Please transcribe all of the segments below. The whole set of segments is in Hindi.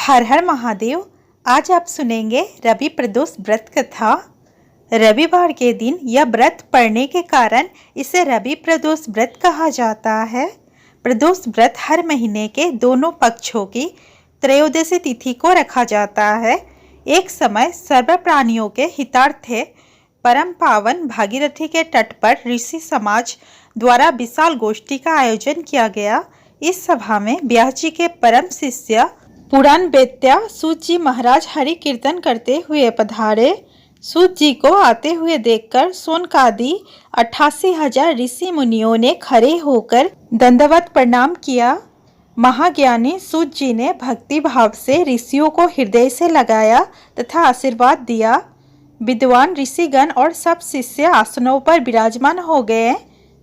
हर हर महादेव। आज आप सुनेंगे रवि प्रदोष व्रत कथा। रविवार के दिन यह व्रत पड़ने के कारण इसे रवि प्रदोष व्रत कहा जाता है। प्रदोष व्रत हर महीने के दोनों पक्षों की त्रयोदशी तिथि को रखा जाता है। एक समय सर्व प्राणियों के हितार्थे परम पावन भागीरथी के तट पर ऋषि समाज द्वारा विशाल गोष्ठी का आयोजन किया गया। इस सभा में व्यास जी के परम शिष्य पुराण वेत्या सूत जी महाराज हरि कीर्तन करते हुए पधारे। सूत जी को आते हुए देखकर सोनकादि 88,000 ऋषि मुनियों ने खड़े होकर दंडवत प्रणाम किया। महाज्ञानी सूत जी ने भक्ति भाव से ऋषियों को हृदय से लगाया तथा आशीर्वाद दिया। विद्वान ऋषिगण और सब शिष्य आसनों पर विराजमान हो गए।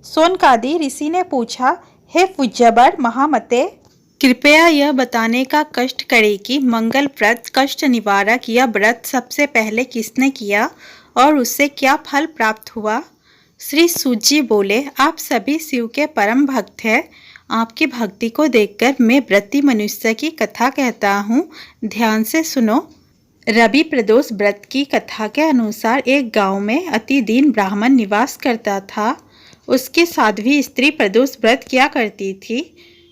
सोनकादि ऋषि ने पूछा, हे पूज्यवर महामते, कृपया यह बताने का कष्ट करें कि मंगलप्रद कष्ट निवारक यह व्रत सबसे पहले किसने किया और उससे क्या फल प्राप्त हुआ। श्री सूत जी बोले, आप सभी शिव के परम भक्त हैं। आपकी भक्ति को देखकर मैं व्रती मनुष्य की कथा कहता हूँ, ध्यान से सुनो। रवि प्रदोष व्रत की कथा के अनुसार एक गांव में अति दीन ब्राह्मण निवास करता था। उसकी साध्वी स्त्री प्रदोष व्रत किया करती थी।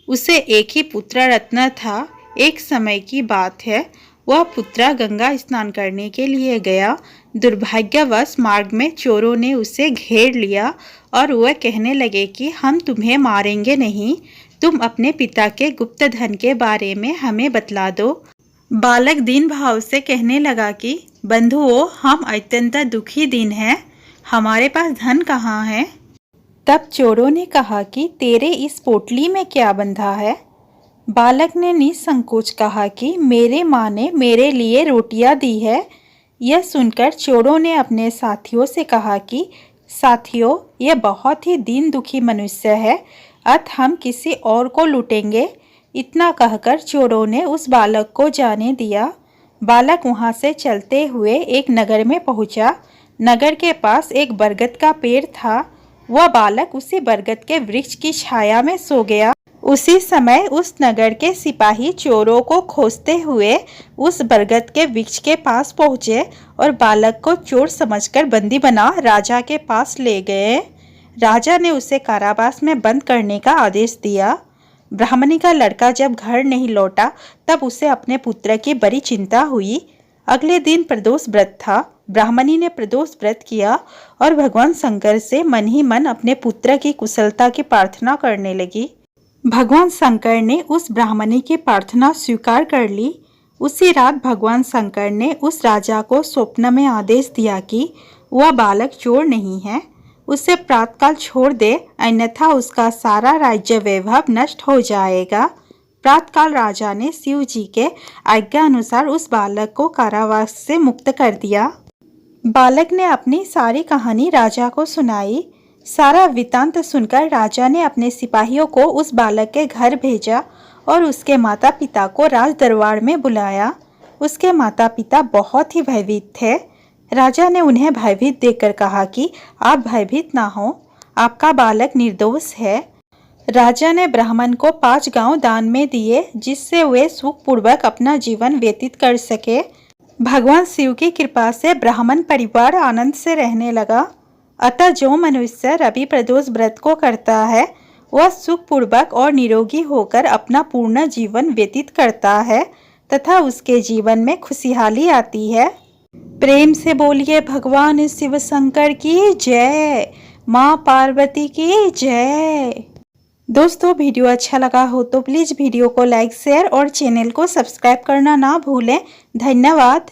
उसे एक ही पुत्र रत्न था। एक समय की बात है, वह पुत्र गंगा स्नान करने के लिए गया। दुर्भाग्यवश मार्ग में चोरों ने उसे घेर लिया और वह कहने लगे कि हम तुम्हें मारेंगे नहीं, तुम अपने पिता के गुप्त धन के बारे में हमें बतला दो। बालक दीन भाव से कहने लगा कि बंधुओं, हम अत्यंत दुखी दिन हैं, हमारे पास धन कहाँ है। तब चोरों ने कहा कि तेरे इस पोटली में क्या बंधा है। बालक ने निसंकोच कहा कि मेरे माँ ने मेरे लिए रोटियां दी है। यह सुनकर चोरों ने अपने साथियों से कहा कि साथियों, यह बहुत ही दीन दुखी मनुष्य है, अतः हम किसी और को लूटेंगे। इतना कहकर चोरों ने उस बालक को जाने दिया। बालक वहाँ से चलते हुए एक नगर में पहुँचा। नगर के पास एक बरगद का पेड़ था। वह बालक उसी बरगद के वृक्ष की छाया में सो गया। उसी समय उस नगर के सिपाही चोरों को खोजते हुए उस बरगद के वृक्ष के पास पहुंचे और बालक को चोर समझकर बंदी बना राजा के पास ले गए। राजा ने उसे कारावास में बंद करने का आदेश दिया। ब्राह्मणी का लड़का जब घर नहीं लौटा तब उसे अपने पुत्र की बड़ी चिंता हुई। अगले दिन प्रदोष व्रत था। ब्राह्मणी ने प्रदोष व्रत किया और भगवान शंकर से मन ही मन अपने पुत्र की कुशलता की प्रार्थना करने लगी। भगवान शंकर ने उस ब्राह्मणी की प्रार्थना स्वीकार कर ली। उसी रात भगवान शंकर ने उस राजा को स्वप्न में आदेश दिया कि वह बालक चोर नहीं है, उसे प्रातःकाल छोड़ दे, अन्यथा उसका सारा राज्य वैभव नष्ट हो जाएगा। प्रातःकाल राजा ने शिव जी के आज्ञा अनुसार उस बालक को कारावास से मुक्त कर दिया। बालक ने अपनी सारी कहानी राजा को सुनाई। सारा वृत्तांत सुनकर राजा ने अपने सिपाहियों को उस बालक के घर भेजा और उसके माता पिता को राज दरबार में बुलाया। उसके माता पिता बहुत ही भयभीत थे। राजा ने उन्हें भयभीत देखकर कहा कि आप भयभीत ना हो, आपका बालक निर्दोष है। राजा ने ब्राह्मण को 5 गांव दान में दिए, जिससे वे सुखपूर्वक अपना जीवन व्यतीत कर सके। भगवान शिव की कृपा से ब्राह्मण परिवार आनंद से रहने लगा। अतः जो मनुष्य रवि प्रदोष व्रत को करता है वह सुखपूर्वक और निरोगी होकर अपना पूर्ण जीवन व्यतीत करता है तथा उसके जीवन में खुशहाली आती है। प्रेम से बोलिए भगवान शिव शंकर की जय, माँ पार्वती की जय। दोस्तों, वीडियो अच्छा लगा हो तो प्लीज़ वीडियो को लाइक, शेयर और चैनल को सब्सक्राइब करना ना भूलें। धन्यवाद।